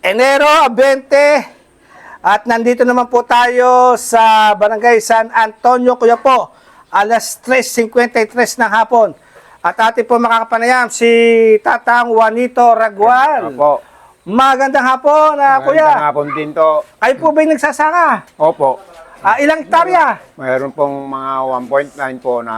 Enero 20 at nandito naman po tayo sa Barangay San Antonio, Kuya po, alas 3:53 ng hapon. At ating po makakapanayam si Tatang Juanito Ragual. Opo. Magandang hapon, Kuya. Magandang hapon din to. Kayo po ba'y nagsasaka? Opo. Ilang hektarya? Mayroon pong mga 1.9 po na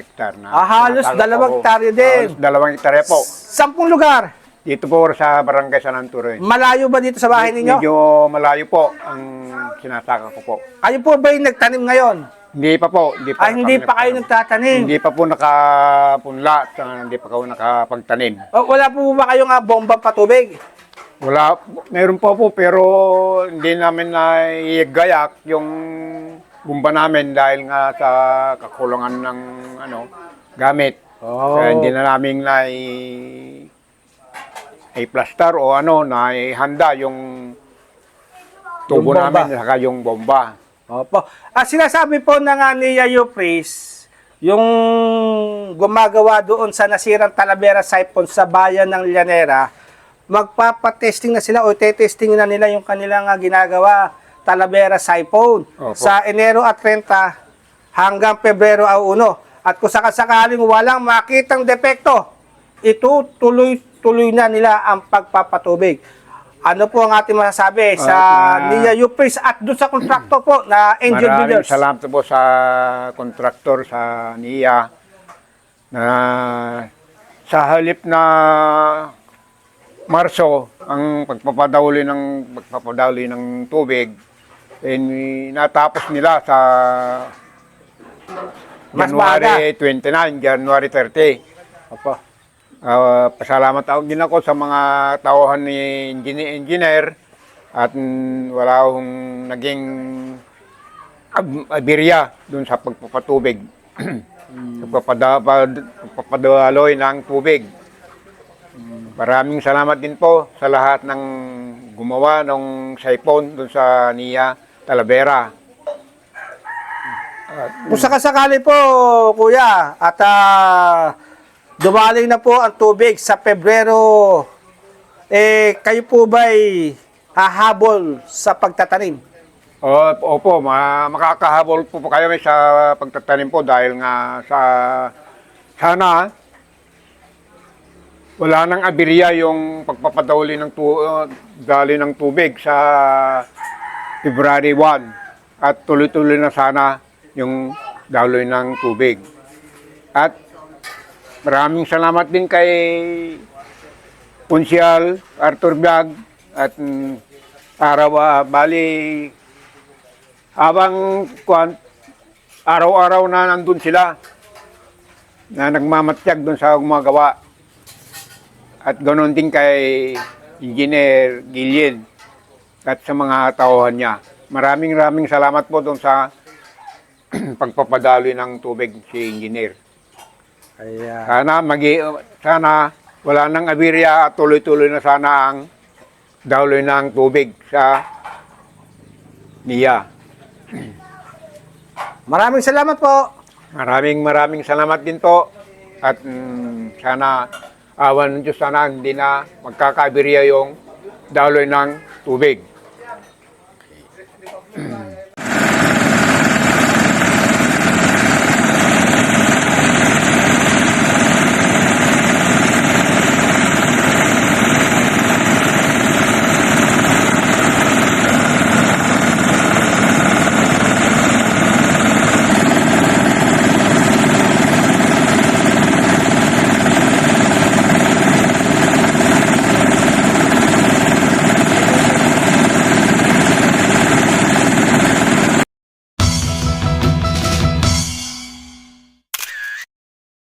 hektar na. Halos dalawang hektarya din. Halos 2 hektarya po. 10 lugar. Dito po sa Barangay San Antonio. Malayo ba dito sa bahay ninyo? Medyo malayo po ang sinasaka ko po. Kayo po ba'y nagtanim ngayon? Hindi pa po. Hindi pa, Hindi pa kayo nagtatanim? Hindi pa po nakapunla. Hindi pa po nakapagtanim. Wala po ba kayong bomba patubig? Wala. Mayroon po pero hindi namin naigayak yung bumba namin dahil nga sa kakulangan ng gamit. Kaya hindi na namin i-plaster o naihanda yung tubo Yung bomba. namin saka yung bomba. Opo. Sinasabi po na nga ni Yayo Priest, yung gumagawa doon sa nasirang Talavera siphon sa bayan ng Llanera, magpapatesting na sila o testing na nila yung kanilang ginagawa Talavera siphon sa Enero 30 hanggang Pebrero 1. At kung sakasakaling walang makitang depekto, ito tuloy na nila ang pagpapatubig. Ano po ang ating masasabi sa Nia Yupris at doon sa kontraktor po na Angel Builders? Maraming salamat po sa kontraktor sa NIA na sa halip na Marso ang pagpapadawli ng tubig natapos nila sa January 29, January 30. Opo. Pasalamat din ako sa mga tauhan ni engineer at wala akong naging aberya dun sa pagpapatubig. Pagpapadaloy ng tubig. Maraming salamat din po sa lahat ng gumawa ng siphon dun sa NIA Talavera. Kung sakasakali po, Kuya, at dumaling na po ang tubig sa Pebrero, kayo po ba'y hahabol sa pagtatanim? Opo, makakahabol po kayo sa pagtatanim po dahil nga sana wala nang aberya yung pagpapadawli ng dali ng tubig sa February 1 at tuloy-tuloy na sana yung daloy ng tubig. At maraming salamat din kay Punsyal Arthur Biag at habang araw-araw na nandun sila na nagmamatyag dun sa gumagawa. At ganoon din kay Engineer Gillian at sa mga tauhan niya. Maraming salamat po dun sa pagpapadaloy ng tubig si Engineer. Sana wala nang aberya at tuloy-tuloy na sana ang daloy ng tubig sa NIA. Maraming salamat po. Maraming salamat din po at sana awan ng Diyos sana hindi na magkakaaberya yung daloy ng tubig.